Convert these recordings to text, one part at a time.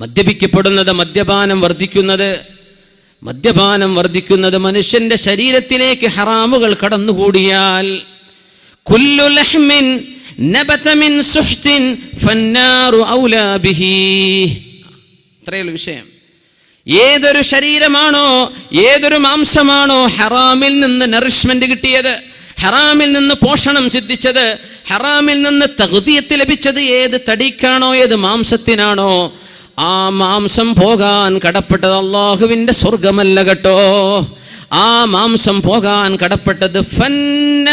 മദ്യപിക്കപ്പെടുന്നത്, മദ്യപാനം വർദ്ധിക്കുന്നത് മനുഷ്യന്റെ ശരീരത്തിലേക്ക് ഹറാമുകൾ കടന്നുകൂടിയാൽ കുല്ലു ലഹ്മിൻ നബത മിൻ സുഹ്തിൻ ഫന്നാറു ഔലാ ബിഹി. ഇത്രയുള്ള വിഷയം. ഏതൊരു ശരീരമാണോ, ഏതൊരു മാംസമാണോ ഹറാമിൽ നിന്ന് നറിഷ്മെന്റ് കിട്ടിയത്, ഹറാമിൽ നിന്ന് പോഷണം സിദ്ധിച്ചത്, ഹറാമിൽ നിന്ന് തഗ്ദിയത്ത് ലഭിച്ചത് ഏത് തടിക്കാണോ, ഏത് മാംസത്തിനാണോ, ആ മാംസം പോകാൻ കടപ്പെട്ടത് അള്ളാഹുവിന്റെ സ്വർഗമല്ല കേട്ടോ. ആ മാംസം പോകാൻ കടപ്പെട്ടത് ഫന്നാർ,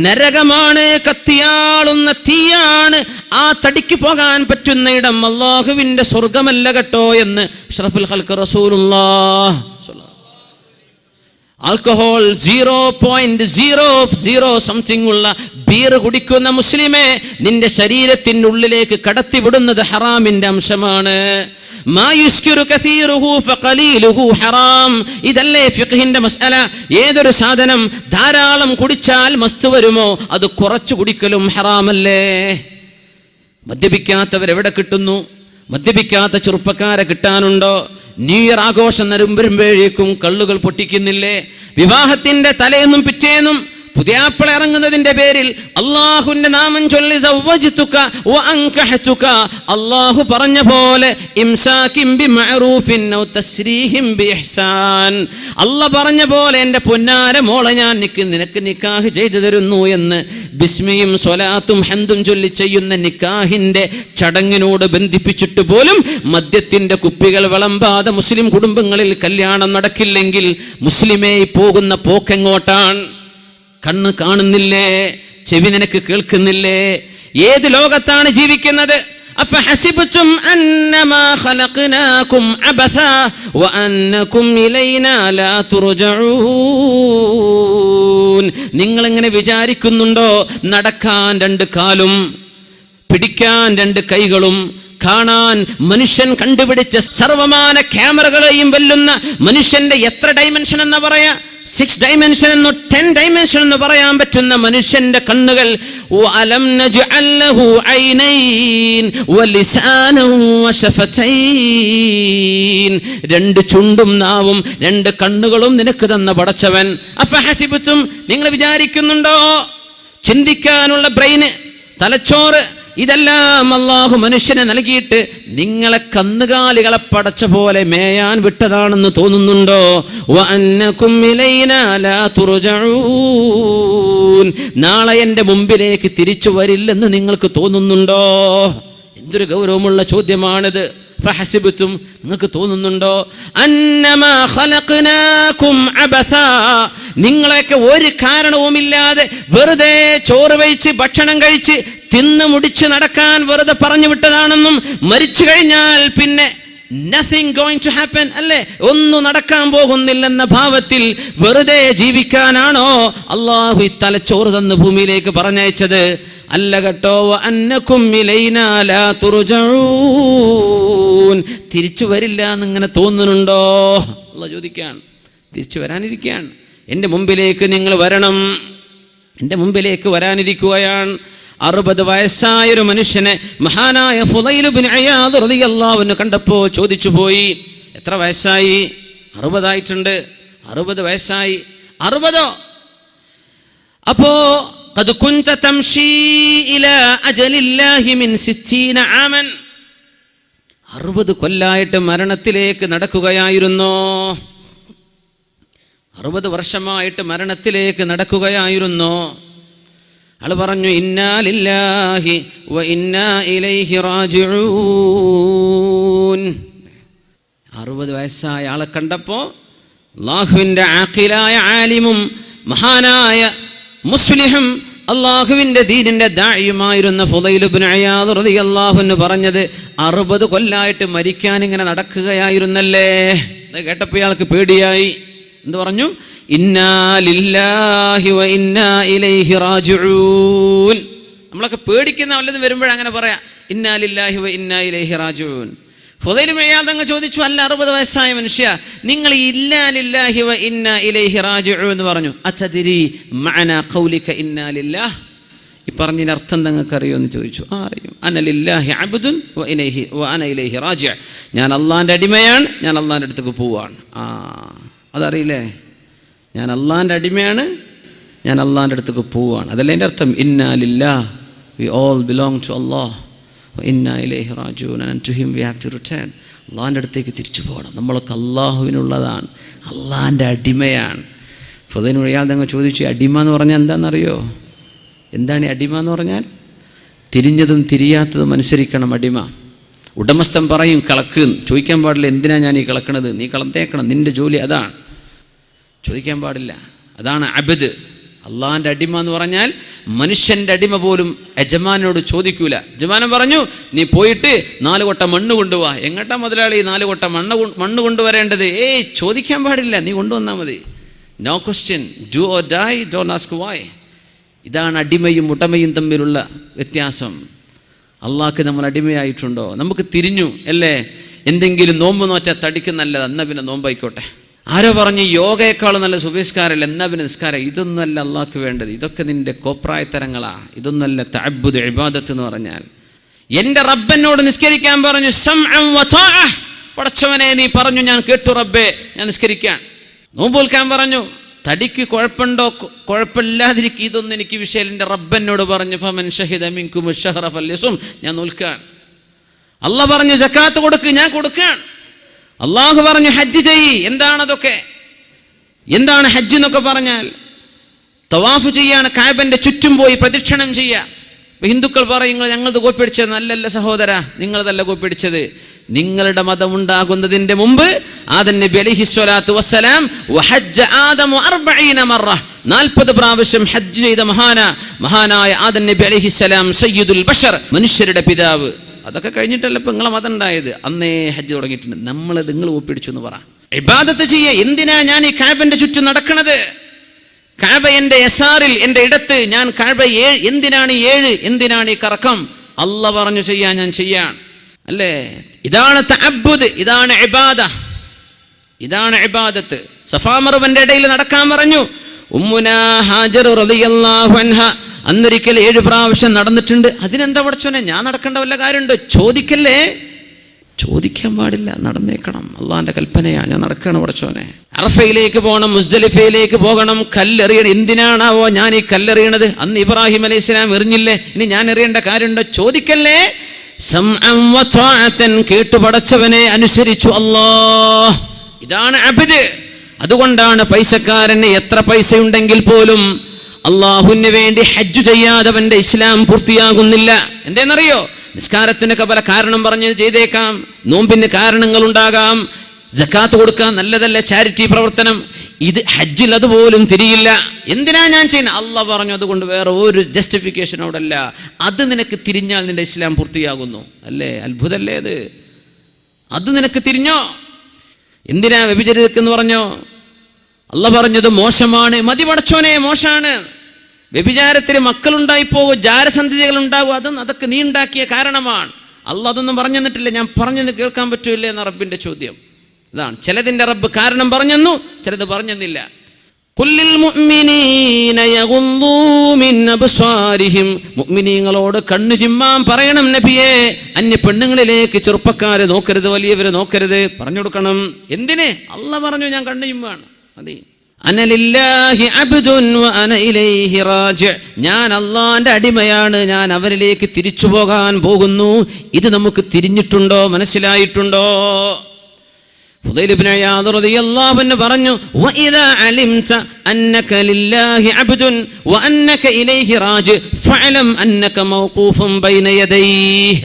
നരകമാണ്, കത്തിയാളുന്ന തീയാണ്. ആ തടിക്ക് പോകാൻ പറ്റുന്ന ഇടം അള്ളാഹുവിന്റെ സ്വർഗമല്ല കേട്ടോ എന്ന് അഷ്റഫുൽ ഖൽഖ് റസൂലുള്ളാഹ്. ആൽക്കഹോൾ 0.00 സംതിങ് ഉള്ള ബീർ കുടിക്കുന്ന മുസ്ലിമെ, നിന്റെ ശരീരത്തിന്റെ ഉള്ളിലേക്ക് കടത്തിവിടുന്നത് ഹറാമിന്റെ അംശമാണ്. ഇതല്ലേ ഫിഖ്ഹിന്റെ മസ്അല. ഏതൊരു സാധനം ധാരാളം കുടിച്ചാൽ മസ്ത് വരുമോ, അത് കുറച്ചു കുടിക്കലും ഹറാമല്ലേ? മദ്യപിക്കാത്തവരെവിടെ കിട്ടുന്നു? മദ്യപിക്കാത്ത ചെറുപ്പക്കാരെ കിട്ടാനുണ്ടോ? ന്യൂ ഇയർ ആഘോഷം വരുമ്പോഴേക്കും കള്ളുകൾ പൊട്ടിക്കുന്നില്ലേ? വിവാഹത്തിന്റെ തലേന്നും പിറ്റേന്നും പുതിയാപ്പിള ഇറങ്ങുന്നതിന്റെ പേരിൽ അള്ളാഹുവിന്റെ നാമം ചൊല്ലി സവ്വജ്തുക വഅൻകഹതുക, അള്ളാഹു പറഞ്ഞ പോലെ ഇംസാകിൻ ബിമഅറൂഫിൻ ഔ തസ്രീഹിൻ ബിഇഹ്സാൻ, അള്ളാഹ് പറഞ്ഞ പോലെ എൻ്റെ പൊന്നാര മോളെ ഞാൻ നിനക്ക് നിക്കാഹ് ചെയ്തു തരുന്നു എന്ന് ബിസ്മിയും സ്വലാത്തും ഹംദും ചൊല്ലി ചെയ്യുന്ന നിക്കാഹിന്റെ ചടങ്ങിനോട് ബന്ധിപ്പിച്ചിട്ട് പോലും മദ്യത്തിന്റെ കുപ്പികൾ വിളമ്പാതെ മുസ്ലിം കുടുംബങ്ങളിൽ കല്യാണം നടക്കില്ലെങ്കിൽ മുസ്ലിമേ പോകുന്ന പോക്കെങ്ങോട്ടാണ്? കണ്ണ് കാണുന്നില്ലേ? ചെവി നിനക്ക് കേൾക്കുന്നില്ലേ? ഏത് ലോകത്താണ് ജീവിക്കുന്നത്? അഫഹസിബ്തും അന്നമാ ഖലഖനാകും അബസാ വഅന്നകും ഇലൈനാ ലാ തുർജഊൻ. നിങ്ങൾ എങ്ങനെ വിചാരിക്കുന്നുണ്ടോ നടക്കാൻ രണ്ട് കാലും, പിടിക്കാൻ രണ്ട് കൈകളും, കാണാൻ മനുഷ്യൻ കണ്ടുപിടിച്ച സർവമാന ക്യാമറകളെയും വെല്ലുന്ന മനുഷ്യന്റെ എത്ര ഡൈമെൻഷൻ എന്ന് പറയാ, 6 ഡൈമെൻഷൻ എന്നോ 10 ഡൈമെൻഷൻ എന്ന് പറയാൻ പറ്റുന്ന മനുഷ്യന്റെ കണ്ണുകൾ, വഅലം നജ്അൽ ലഹു ഐനൈൻ വലിസാനൻ വശഫതൈൻ, രണ്ട് ചുണ്ടും നാവും രണ്ട് കണ്ണുകളും നിനക്ക് തന്ന പടച്ചവൻ. അഫഹസിബ്തും, നിങ്ങൾ വിചാരിക്കുന്നുണ്ടോ ചിന്തിക്കാനുള്ള ബ്രെയിന്, തലച്ചോറ്, ഇതെല്ലാം അള്ളാഹു മനുഷ്യനെ നൽകിയിട്ട് നിങ്ങളെ കന്നുകാലികളെ പടച്ച പോലെ മേയാൻ വിട്ടതാണെന്ന് തോന്നുന്നുണ്ടോ? വഅന്നകും ഇലൈനാ ലാ തുർജഊൻ, നാളെ എൻ്റെ മുമ്പിലേക്ക് തിരിച്ചു വരില്ലെന്ന് നിങ്ങൾക്ക് തോന്നുന്നുണ്ടോ? എന്തൊരു ഗൗരവമുള്ള ചോദ്യമാണിത്. ഫഹസിബ്തും, നിങ്ങൾക്ക് തോന്നുന്നുണ്ടോ അന്നമാ ഖലഖനാകും അബസാ, നിങ്ങളെയൊക്കെ ഒരു കാരണവുമില്ലാതെ വെറുതെ ചോറ് വെച്ച് ഭക്ഷണം കഴിച്ച് തിന്ന് മുടിച്ച് നടക്കാൻ വെറുതെ പറഞ്ഞു വിട്ടതാണെന്നും, മരിച്ചു കഴിഞ്ഞാൽ പിന്നെ nothing going to happen, അല്ലേ, ഒന്നും നടക്കാൻ പോകുന്നില്ലെന്ന ഭാവത്തിൽ വെറുതെ ജീവിക്കാനാണോ അള്ളാഹു ഈ തലച്ചോറ് തന്ന് ഭൂമിയിലേക്ക് പറഞ്ഞയച്ചത്? അല്ല കേട്ടോ. വഅന്നകും ഇലൈനാ ലാ തുർജഊൻ, തിരിച്ചു വരില്ല എന്നിങ്ങനെ തോന്നുന്നുണ്ടോ? അള്ളാഹ് ചോദിക്കുകയാണ്. തിരിച്ചു വരാനിരിക്കുകയാണ്. എൻ്റെ മുമ്പിലേക്ക് നിങ്ങൾ വരണം, എൻ്റെ മുമ്പിലേക്ക് വരാനിരിക്കുകയാണ്. 60 വയസ്സായൊരു മനുഷ്യനെ മഹാനായ ഫുളൈൽ ഇബ്നു ഇയാദ് റളിയല്ലാഹു അൻഹു കണ്ടപ്പോൾ ചോദിച്ചു പോയി, എത്ര വയസ്സായി? 60 ആയിട്ടുണ്ട്. 60 വയസ്സായി. 60 അപ്പോ ഖദ് കുൻത തംശി ഇലാ അജലില്ലാഹി മിൻ 60 ആമൻ, 60 കൊല്ലായിട്ട് മരണത്തിലേക്ക് നടക്കുകയായിരുന്നോ? 60 വർഷമായിട്ട് മരണത്തിലേക്ക് നടക്കുകയായിരുന്നോ? ആള് പറഞ്ഞു, ഇന്നാ ലില്ലാഹി വ ഇന്നാ ഇലൈഹി റാജിഊൻ. 60 വയസ്സായ ആളെ കണ്ടപ്പോൾ അല്ലാഹുവിൻ്റെ ആഖിലായ ആലിമും മഹാനായ മുസ്ലിഹും അള്ളാഹുവിൻ്റെ ദീനിൻ്റെ ദാഇയുമായിരുന്ന ഫുളൈൽ ഇബ്നു ഇയാദ് റളിയല്ലാഹു അൻഹു പറഞ്ഞത് 60 കൊല്ലായിട്ട് മരിക്കാൻ ഇങ്ങനെ നടക്കുകയായിരുന്നല്ലേ. അത് കേട്ടപ്പോൾ ഇയാൾക്ക് പേടിയായി. എന്ത് പറഞ്ഞു? ഇന്നാ ലില്ലാഹി വ ഇന്നാ ഇലൈഹി റാജിഊൻ. നമ്മളൊക്കെ പേടിക്കുന്ന വല്ലതും വരുമ്പോഴങ്ങനെ പറയാം, ഇന്നാ ലില്ലാഹി വ ഇന്നാ ഇലൈഹി റാജിഊൻ. ഫുളൈൽ ഇബ്നു ഇയാദ് അങ്ങ് ചോദിച്ചു, അല്ല 60 വയസ്സായ മനുഷ്യ, നിങ്ങൾ ഇന്നാ ലില്ലാഹി വ ഇന്നാ ഇലൈഹി റാജിഊൻ എന്ന് പറഞ്ഞു. അതദ്രി മഅനാ ഖൗലിക ഇന്നാ ലില്ലാഹ്, പറഞ്ഞതിന് അർത്ഥം നിങ്ങൾക്ക് അറിയോ എന്ന് ചോദിച്ചു. അറിയും. അന ലില്ലാഹി അബ്ദുൻ വ അന ഇലൈഹി റാജിഅ. ഞാൻ അള്ളാഹിൻ്റെ അടിമയാണ്, ഞാൻ അള്ളാഹിൻ്റെ അടുത്തേക്ക് പോവാണ്. അതറിയില്ലേ? ഞാൻ അള്ളാഹിൻ്റെ അടിമയാണ്, ഞാൻ അള്ളാഹിൻ്റെ അടുത്തേക്ക് പോവാണ്. അതല്ല എൻ്റെ അർത്ഥം. ഇന്നാ ലില്ലാഹ്, we all belong to Allah, വ ഇന്നാ ഇലൈഹി റാജിഊൻ, and to him we have to return. അള്ളാഹിൻ്റെ അടുത്തേക്ക് തിരിച്ചു പോകണം. നമ്മളൊക്കെ അള്ളാഹുവിനുള്ളതാണ്, അള്ളാഹിൻ്റെ അടിമയാണ്. ഫുദൈൽ ഇയാൾ തങ്ങൾ ചോദിച്ചു, അടിമ എന്ന് പറഞ്ഞാൽ എന്താണെന്നറിയോ? എന്താണ് ഈ അടിമ എന്ന് പറഞ്ഞാൽ? തിരിഞ്ഞതും തിരിയാത്തതും അനുസരിക്കണം അടിമ. ഉടമസ്ഥൻ പറയും കളക്ക്, ചോദിക്കാൻ പാടില്ല എന്തിനാ ഞാൻ ഈ കളക്കണത്, നീ കളത്തേക്കണം, നിൻ്റെ ജോലി അതാണ്, ചോദിക്കാൻ പാടില്ല. അതാണ് അബ്ദ്. അള്ളാഹിൻ്റെ അടിമ എന്ന് പറഞ്ഞാൽ മനുഷ്യൻ്റെ അടിമ പോലും യജമാനോട് ചോദിക്കൂല. യജമാനൻ പറഞ്ഞു നീ പോയിട്ട് 4 കൊട്ട മണ്ണ് കൊണ്ടുപോവാ. എങ്ങോട്ടാ മുതലാളി 4 കൊട്ട മണ്ണ് കൊണ്ടുവരേണ്ടത്? ചോദിക്കാൻ പാടില്ല, നീ കൊണ്ടുവന്നാൽ മതി. No question, do or die, don't ask why. ഇതാണ് അടിമയും ഉടമയും തമ്മിലുള്ള വ്യത്യാസം. അള്ളാഹ്ക്ക് നമ്മൾ അടിമയായിട്ടുണ്ടോ? നമുക്ക് തിരിഞ്ഞു അല്ലേ? എന്തെങ്കിലും നോമ്പ് നോച്ചാൽ തടിക്ക് നല്ലത്, എന്നാൽ പിന്നെ നോമ്പായിക്കോട്ടെ. ആരോ പറഞ്ഞു യോഗയേക്കാളും നല്ല സുബഹിസ്കാരമല്ല, എന്നാൽ പിന്നെ നിസ്കാരം. ഇതൊന്നുമല്ല അള്ളാഹ്ക്ക് വേണ്ടത്. ഇതൊക്കെ നിന്റെ കോപ്രായത്തരങ്ങളാ. ഇതൊന്നുമല്ല തഅബ്ബുദ് ഇബാദത്ത് എന്ന് പറഞ്ഞാൽ. എൻ്റെ റബ്ബനോട് നിസ്കരിക്കാൻ പറഞ്ഞു, സമഅൻ വ ത്വാഅ. പടച്ചവനെ നീ പറഞ്ഞു, ഞാൻ കേട്ടു റബ്ബേ, ഞാൻ നിസ്കരിക്കാൻ. നോമ്പ് നോൽക്കാൻ പറഞ്ഞു, തടിക്ക് കുഴപ്പമുണ്ടോ കുഴപ്പമില്ലാതിരിക്കും, ഇതൊന്നും എനിക്ക് വിഷയം. എൻ്റെ റബ്ബനോട് പറഞ്ഞു ഫമൻ ഷഹിദ മിൻകും അശ്ശഹറ ഫല്യസും, ഞാൻ നോൽക്കാൻ. അള്ളാഹ് പറഞ്ഞു സക്കാത്ത് കൊടുക്ക്, ഞാൻ കൊടുക്കാൻ. അള്ളാഹു പറഞ്ഞു ഹജ്ജ് ചെയ്യ്. എന്താണതൊക്കെ? എന്താണ് ഹജ്ജ് എന്നൊക്കെ പറഞ്ഞാൽ? തവാഫ് ചെയ്യാണ്, കഅബന്റെ ചുറ്റും പോയി പ്രദക്ഷിണം ചെയ്യുക. ഹിന്ദുക്കൾ പറയും ഞങ്ങളത് കോപ്പിടിച്ചത്. നല്ലല്ല സഹോദര, നിങ്ങളതല്ല കോപ്പിടിച്ചത്. നിങ്ങളുടെ മതം ഉണ്ടാകുന്നതിന്റെ മുമ്പ് ആദം നബി അലൈഹിസ്സലാത്തു വസ്സലാം വഹജ്ജ ആദമു 40 മറ, 40 പ്രാവശ്യം ഹജ്ജ് ചെയ്ത മഹാനായ ആദം നബി അലൈഹിസ്സലാം സയ്യിദുൽ ബഷർ, മനുഷ്യരുടെ പിതാവ്. അതൊക്കെ കഴിഞ്ഞിട്ടല്ല ഇപ്പൊ നിങ്ങളെ മതം ഉണ്ടായത്. അന്നേ ഹജ്ജ് തുടങ്ങിയിട്ടുണ്ട്. നിങ്ങൾ കോപ്പിടിച്ചു എന്ന് പറ. ഇബാദത്ത് ചെയ്യ. എന്തിനാ ഞാൻ ഈ കഅബന്റെ ചുറ്റും നടക്കണത്? കഅബ എന്റെ യസാറിൽ, എന്റെ ഇടത്ത്. ഞാൻ കഅബ എന്തിനാണ് 7? എന്തിനാണ് ഈ കറക്കം? അല്ലാഹ് പറഞ്ഞു ചെയ്യാൻ, ഞാൻ ചെയ്യാൻ അല്ലേ? ഇതാണ് തഅബ്ബുദ്, ഇതാണ് ഇബാദ, ഇതാണ് ഇബാദത്ത്. സഫാ മർവന്റെ ഇടയിൽ നടക്കാൻ പറഞ്ഞു. ഉമ്മുനാ ഹാജർ റളിയല്ലാഹു അൻഹ അന്നൊരിക്കൽ 7 പ്രാവശ്യം നടന്നിട്ടുണ്ട്. അതിനെന്താ പടച്ചോനെ, ഞാൻ നടക്കേണ്ട വല്ല കാര്യമുണ്ടോ? ചോദിക്കല്ലേ, ചോദിക്കാൻ പാടില്ല, നടന്നേക്കണം. അള്ളാഹിന്റെ കൽപ്പനയാണ്, ഞാൻ നടക്കണം പടച്ചോനെ. അറഫയിലേക്ക് പോകണം, മുസ്ദലിഫയിലേക്ക് പോകണം, കല്ലെറിയണം. എന്തിനാണാവോ ഞാൻ ഈ കല്ലെറിയണത്? അന്ന് ഇബ്രാഹിം അലൈഹിസ്സലാം എറിഞ്ഞില്ലേ, ഇനി ഞാൻ എറിയേണ്ട കാര്യമുണ്ടോ? ചോദിക്കല്ലേ. സമഅൻ വ ത്വാഅതൻ, കേട്ടു പടച്ചവനെ അനുസരിച്ചു അല്ലാഹ്. ഇതാണ് അബ്ദ്. അതുകൊണ്ടാണ് പൈസക്കാരന് എത്ര പൈസ ഉണ്ടെങ്കിൽ പോലും അള്ളാഹുവിന് വേണ്ടി ഹജ്ജ് ചെയ്യാതെ അവന്റെ ഇസ്ലാം പൂർത്തിയാകുന്നില്ല. എന്തേന്നറിയോ? നിസ്കാരത്തിനൊക്കെ പല കാരണം പറഞ്ഞ് ചെയ്തേക്കാം, നോമ്പിന് കാരണങ്ങൾ ഉണ്ടാകാം, സക്കാത്ത് കൊടുക്കാൻ നല്ലതല്ല, ചാരിറ്റി പ്രവർത്തനം. ഇത് ഹജ്ജിൽ അതുപോലും തിരിയില്ല. എന്തിനാ ഞാൻ ചെയ്യുന്നത്? അള്ളാഹ് പറഞ്ഞു, അതുകൊണ്ട് വേറെ ഒരു ജസ്റ്റിഫിക്കേഷൻ അവിടെ അല്ല. അത് നിനക്ക് തിരിഞ്ഞാൽ നിന്റെ ഇസ്ലാം പൂർത്തിയാകുന്നു. അല്ലേ? അത്ഭുതല്ലേ അത്? അത് നിനക്ക് തിരിഞ്ഞോ? എന്തിനാ വ്യഭിചരിക്കെന്ന് പറഞ്ഞോ? അള്ളാഹ് പറഞ്ഞത് മോശമാണ്. മതി പടച്ചോനെ, മോശമാണ്. വ്യഭിചാരത്തിന് മക്കളുണ്ടായിപ്പോവോ, ജാരസന്ധതികൾ ഉണ്ടാവും, അതൊക്കെ നീ ഉണ്ടാക്കിയ കാരണമാണ്. അള്ളാഹ് അതൊന്നും പറഞ്ഞു തന്നിട്ടില്ല. ഞാൻ പറഞ്ഞത് കേൾക്കാൻ പറ്റൂല്ലേ എന്ന റബ്ബിന്റെ ചോദ്യം ഇതാണ്. ചിലതിന്റെ റബ്ബ് കാരണം പറഞ്ഞെന്നു, ചിലത് പറഞ്ഞെന്നില്ല. ഖുല്ലിൽ മുഅ്മിനീന യഗുദ്ദൂ മിൻ അബ്സാരിഹിം, മുഅ്മിനീങ്ങളോട് കണ്ണു ചിമ്മാൻ പറയണം നബിയേ. അന്യ പെണ്ണുങ്ങളിലേക്ക് ചെറുപ്പക്കാരെ നോക്കരുത്, വലിയവരെ നോക്കരുത്, പറഞ്ഞു കൊടുക്കണം. എന്തിന്? അള്ളാഹ് പറഞ്ഞു ഞാൻ കണ്ണു ചിമ്മാണ്. മതി. അന ലില്ലാഹി അബ്ദുൻ വ അന ഇലൈഹി റാജി, ഞാൻ അള്ളാഹിന്റെ അടിമയാണ്, ഞാൻ അവരിലേക്ക് തിരിച്ചു പോകാൻ പോകുന്നു. ഇത് നമുക്ക് തിരിഞ്ഞിട്ടുണ്ടോ, മനസ്സിലായിട്ടുണ്ടോ? ഫുദൈൽ ഇബ്നു ഇയാദ് റളിയല്ലാഹു അൻഹു പറഞ്ഞു, വഇദാ അലിംത അന്നക ലില്ലാഹി അബ്ദുൻ വ അന്നക ഇലൈഹി റാജി ഫഅലം അന്നക മൗഖൂഫുൻ ബൈന യദൈഹി.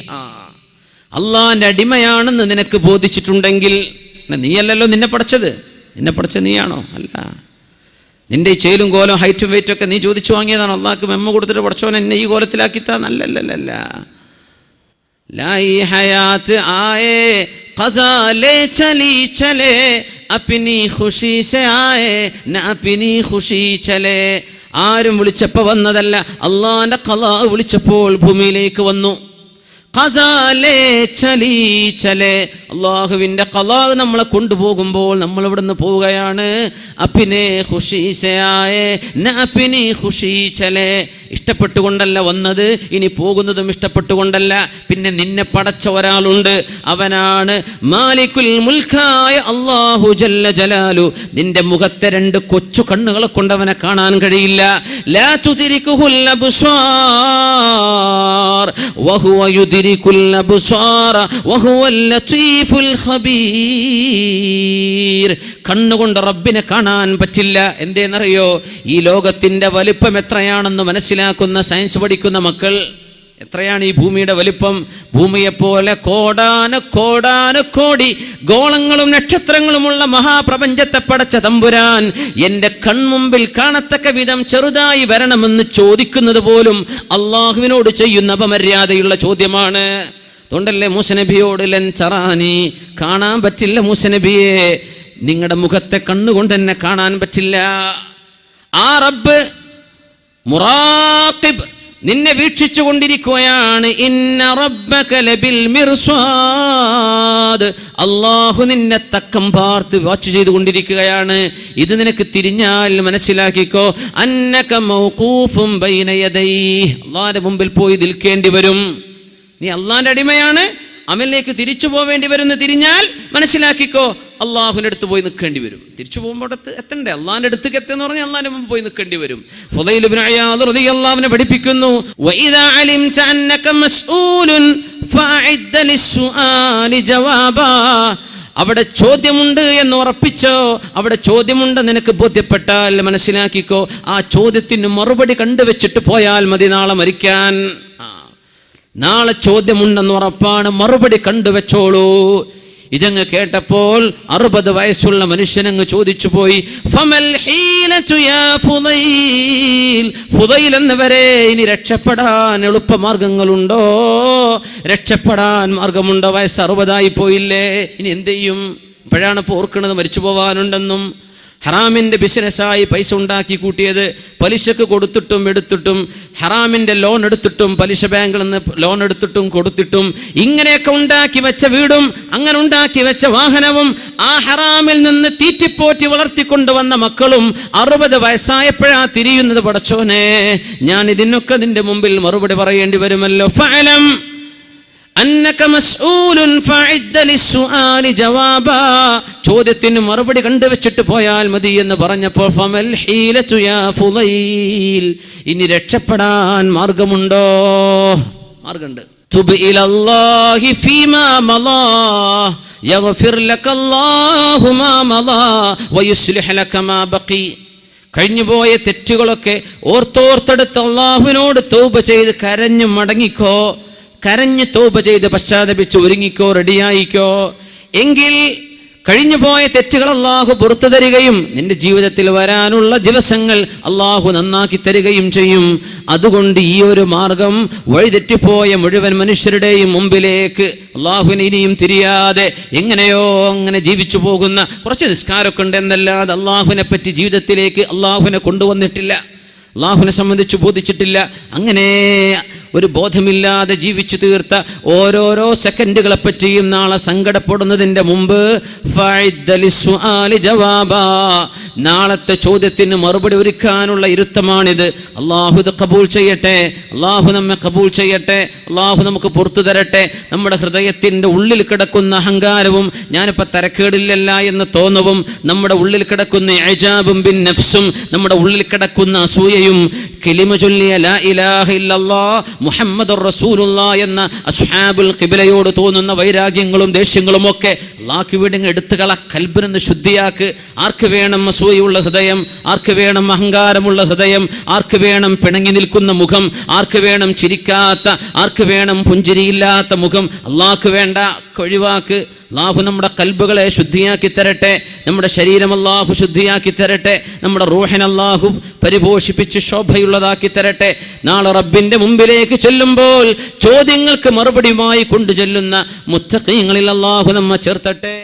അള്ളാഹിന്റെ അടിമയാണെന്ന് നിനക്ക് ബോധിച്ചിട്ടുണ്ടെങ്കിൽ, നീയല്ലല്ലോ നിന്നെ പഠിച്ചത്, നിന്നെ പഠിച്ച നീയാണോ? അല്ല. നിന്റെ ഈ ചേലും കോലം ഹൈറ്റും വെയിറ്റും ഒക്കെ നീ ചോദിച്ചു വാങ്ങിയതാണോ? അള്ളാഹ്ക്ക് മെമ്മ കൊടുത്തിട്ട് പഠിച്ചോൻ എന്നെ ഈ കോലത്തിലാക്കിത്താ? നല്ലല്ല. ലായി ഹയാത്ത് ആയേ ഖസാലേ ചലി ചലേ അപ്നി ഖുശി സേ ആയേ ന അപ്നി ഖുശി ചലേ. ആരും വിളിച്ചപ്പോൾ വന്നതല്ല, അള്ളാഹിന്റെ ഖലാ വിളിച്ചപ്പോൾ ഭൂമിയിലേക്ക് വന്നു. ഖസാലേ ചലി ചലേ, അള്ളാഹുവിൻ്റെ ഖളാ നമ്മളെ കൊണ്ടുപോകുമ്പോൾ നമ്മൾ ഇവിടുന്ന് പോവുകയാണ്. അപ്പിനെ ഖുശീശയായേ ന അപ്പിനി ഖുശീചലേ, ഇഷ്ടപ്പെട്ടുകൊണ്ടല്ല വന്നത്, ഇനി പോകുന്നതും ഇഷ്ടപ്പെട്ടുകൊണ്ടല്ല. പിന്നെ നിന്നെ പടച്ച ഒരാളുണ്ട്, അവനാണ് മാലിക്കുൽ മുൽക്കായ അല്ലാഹു ജല്ല ജലാലു. നിന്റെ മുഖത്തെ രണ്ട് കൊച്ചു കണ്ണുകളെ കൊണ്ട് അവനെ കാണാൻ കഴിയില്ല. ലാ തുദ്രികുൽ അബ്സാർ വഹുവ യുദ്രികുൽ അബ്സാർ വഹുവൽ ലതീഫുൽ ഖബീർ. കണ്ണുകൊണ്ട് റബ്ബിനെ കാണാൻ പറ്റില്ല. എന്തേന്നറിയോ? ഈ ലോകത്തിന്റെ വലിപ്പം എത്രയാണെന്ന് മനസ്സിലാക്കുന്ന സയൻസ് പഠിക്കുന്ന മക്കൾ, എത്രയാണ് ഈ ഭൂമിയുടെ വലിപ്പം? ഭൂമിയെപ്പോലെ കോടാനുകോടി ഗോളങ്ങളും നക്ഷത്രങ്ങളുമുള്ള മഹാപ്രപഞ്ചത്തെ പടച്ച തമ്പുരാൻ എൻ്റെ കൺമുമ്പിൽ കാണത്തക്ക വിധം ചെറുതായി വരണമെന്ന് ചോദിക്കുന്നത് പോലും അള്ളാഹുവിനോട് ചെയ്യുന്ന അപമര്യാദയുള്ള ചോദ്യമാണ്. അതുകൊണ്ടല്ലേ മൂസനബിയോട് ലൻ ചറാനി, കാണാൻ പറ്റില്ല മൂസനബിയെ, നിങ്ങളുടെ മുഖത്തെ കണ്ണുകൊണ്ട് തന്നെ കാണാൻ പറ്റില്ല. ആ റബ്ബ് മുറാഖിബ്, നിന്നെ വീക്ഷിച്ചു കൊണ്ടിരിക്കുകയാണ്. ഇന്ന റബ്ബക ലബിൽ മിർസാദ്, അല്ലാഹു നിന്നെ തക്കം പാർത്ത് വാച്ച് ചെയ്തുകൊണ്ടിരിക്കുകയാണ്. ഇത് നിനക്ക് തിരിഞ്ഞാൽ മനസ്സിലാക്കിക്കോ, അന്നക മൗഖൂഫും ബൈന യദൈഹി, അല്ലാഹുവിന്റെ മുമ്പിൽ പോയി നിൽക്കേണ്ടി വരും. നീ അള്ളാന്റെ അടിമയാണ്, അവനിലേക്ക് തിരിച്ചു പോവേണ്ടി വരുന്ന തിരിഞ്ഞാൽ മനസ്സിലാക്കിക്കോ, അള്ളാഹുവിൻ്റെ അടുത്ത് പോയി നിൽക്കേണ്ടി വരും. തിരിച്ചു പോകുമ്പോൾ എത്തണ്ടേ? അള്ളാഹിന്റെ അടുത്തേക്ക് എത്തുന്ന പറഞ്ഞാൽ അള്ളാഹിന്റെ മുമ്പ് പോയി നിൽക്കേണ്ടി വരും. ഫുളൈൽ ഇബ്നു ഇയാദ് റളിയല്ലാഹു അൻഹു പഠിപ്പിക്കുന്നു, വഇദാ അലിംത അന്നക മസ്ഊലുൻ ഫഅഇദ്ദ ലിസ്സുആലി ജവാബാ. അവിടെ ചോദ്യമുണ്ട് എന്ന് ഉറപ്പിച്ചോ, അവിടെ ചോദ്യമുണ്ട് നിനക്ക് ബോധ്യപ്പെട്ടാൽ മനസ്സിലാക്കിക്കോ, ആ ചോദ്യത്തിന് മറുപടി കണ്ടുവെച്ചിട്ട് പോയാൽ മതി നാളെ മരിക്കാൻ. നാളെ ചോദ്യമുണ്ടെന്ന് ഉറപ്പാണ്, മറുപടി കണ്ടുവെച്ചോളൂ. ഇതങ്ങ് കേട്ടപ്പോൾ 60 വയസ്സുള്ള മനുഷ്യനങ്ങ് ചോദിച്ചു പോയി, ഫമൽ ഹീലതു യാ ഫുദൈൽ, ഫുദൈൽ എന്നവരെ ഇനി രക്ഷപ്പെടാൻ എളുപ്പമാർഗങ്ങളുണ്ടോ? രക്ഷപ്പെടാൻ മാർഗമുണ്ടോ? വയസ്സ് 60 പോയില്ലേ, ഇനി എന്ത് ചെയ്യും? ഇപ്പോഴാണ് ഇപ്പോൾ ഓർക്കുന്നത് മരിച്ചു പോവാനുണ്ടെന്നും. ഹറാമിൻ്റെ ബിസിനസ്സായി പൈസ ഉണ്ടാക്കി കൂട്ടിയത്, പലിശക്ക് കൊടുത്തിട്ടും എടുത്തിട്ടും, ഹറാമിൻ്റെ ലോൺ എടുത്തിട്ടും, പലിശ ബാങ്കിൽ നിന്ന് ലോൺ എടുത്തിട്ടും കൊടുത്തിട്ടും, ഇങ്ങനെയൊക്കെ ഉണ്ടാക്കി വെച്ച വീടും അങ്ങനെ ഉണ്ടാക്കി വെച്ച വാഹനവും ആ ഹറാമിൽ നിന്ന് തീറ്റിപ്പോറ്റി വളർത്തിക്കൊണ്ടുവന്ന മക്കളും 60 വയസ്സായപ്പോഴാ തിരിയുന്നത്. പടച്ചോനെ, ഞാൻ ഇതിനൊക്കെ നിന്റെ മുമ്പിൽ മറുപടി പറയേണ്ടി വരുമല്ലോ. ഫഅലം അന്നക മസ്ഊലുൻ ഫഅഇദ്ദ ലിസ്സുആലി ജവാബാ, ചോദ്യത്തിന് മറുപടി കണ്ടുവെച്ചിട്ട് പോയാൽ മതി എന്ന് പറഞ്ഞപ്പോൾ ഫമൽ ഹീലതു യാ ഫുദൈൽ, ഇനി രക്ഷപ്പെടാൻ മാർഗമുണ്ടോ? മാർഗമുണ്ട്. തുബ് ഇലല്ലാഹി ഫീമാ മളാ യഗ്ഫിർ ലകല്ലാഹു മാ മളാ വയുസ്ലിഹ് ലക മാ ബഖി. കഴിഞ്ഞുപോയ തെറ്റുകളൊക്കെ ഓർത്തെടുത്ത് അല്ലാഹുവിനോട് തൗബ ചെയ്ത് കരഞ്ഞു മടങ്ങിക്കോ, കരഞ്ഞ് തൗബ ചെയ്ത് പശ്ചാത്തപിച്ച് ഒരുങ്ങിക്കോ, റെഡിയായിക്കോ. എങ്കിൽ കഴിഞ്ഞുപോയ തെറ്റുകൾ അള്ളാഹു പുറത്തു തരികയും നിന്റെ ജീവിതത്തിൽ വരാനുള്ള ദിവസങ്ങൾ അള്ളാഹു നന്നാക്കി തരികയും ചെയ്യും. അതുകൊണ്ട് ഈ ഒരു മാർഗം വഴിതെറ്റിപ്പോയ മുഴുവൻ മനുഷ്യരുടെയും മുമ്പിലേക്ക് അള്ളാഹുവിനെ ഇനിയും തിരിയാതെ എങ്ങനെയോ അങ്ങനെ ജീവിച്ചു പോകുന്ന കുറച്ച് നിസ്കാരമൊക്കെ ഉണ്ട് എന്നല്ലാതെ അള്ളാഹുവിനെ പറ്റി ജീവിതത്തിലേക്ക് അള്ളാഹുവിനെ കൊണ്ടുവന്നിട്ടില്ല, അള്ളാഹുവിനെ സംബന്ധിച്ച് ബോധിച്ചിട്ടില്ല. അങ്ങനെ ഒരു ബോധമില്ലാതെ ജീവിച്ചു തീർത്ത ഓരോരോ സെക്കൻഡുകളെ പറ്റിയും നാളെ സങ്കടപ്പെടുന്നതിൻ്റെ മുമ്പ് നാളത്തെ ചോദ്യത്തിന് മറുപടി ഒരുക്കാനുള്ള ഇരുത്തമാണിത്. അള്ളാഹു ഇത് കബൂൽ ചെയ്യട്ടെ, അള്ളാഹു നമ്മെ കബൂൽ ചെയ്യട്ടെ, അള്ളാഹു നമുക്ക് പുറത്തു തരട്ടെ. നമ്മുടെ ഹൃദയത്തിൻ്റെ ഉള്ളിൽ കിടക്കുന്ന അഹങ്കാരവും ഞാനിപ്പോൾ തരക്കേടില്ലല്ല എന്ന് തോന്നവും, നമ്മുടെ ഉള്ളിൽ കിടക്കുന്ന ഇജാബും ബിൻ നഫ്സും, നമ്മുടെ ഉള്ളിൽ കിടക്കുന്ന അസൂയയും, കലിമ ചൊല്ലിയ ലാ ഇലാഹ ഇല്ലല്ലാഹ് മുഹമ്മദുർ റസൂലുള്ളാഹ് എന്ന അസ്ഹാബുൽ ഖിബ്ലയോട് തോന്നുന്ന വൈരാഗ്യങ്ങളും ദേഷ്യങ്ങളും ഒക്കെ അല്ലാഹു വീടുങ്ങ് എടുത്തുകള, കൽബിനെ ശുദ്ധിയാക്ക്. ആർക്ക് വേണം അസൂയുള്ള ഹൃദയം? ആർക്ക് വേണം അഹങ്കാരമുള്ള ഹൃദയം? ആർക്ക് വേണം പിണങ്ങി നിൽക്കുന്ന മുഖം? ആർക്ക് വേണം ചിരിക്കാത്ത, ആർക്ക് വേണം പുഞ്ചിരിയില്ലാത്ത മുഖം? അല്ലാഹു വേണ്ട, ഒഴിവാക്ക്. അല്ലാഹു നമ്മുടെ കൽബുകളെ ശുദ്ധിയാക്കി തരട്ടെ, നമ്മുടെ ശരീരം അല്ലാഹു ശുദ്ധിയാക്കി തരട്ടെ, നമ്മുടെ റൂഹിനെ അല്ലാഹു പരിപോഷിപ്പിച്ച് ശോഭയുള്ളതാക്കി തരട്ടെ. നാളെ റബ്ബിന്റെ മുമ്പിലേക്ക് ചെല്ലുമ്പോൾ ചോദ്യങ്ങൾക്ക് മറുപടിയുമായി കൊണ്ടു ചെല്ലുന്ന മുത്തഖീങ്ങളിൽ അല്ലാഹു നമ്മെ ചേർത്തട്ടെ.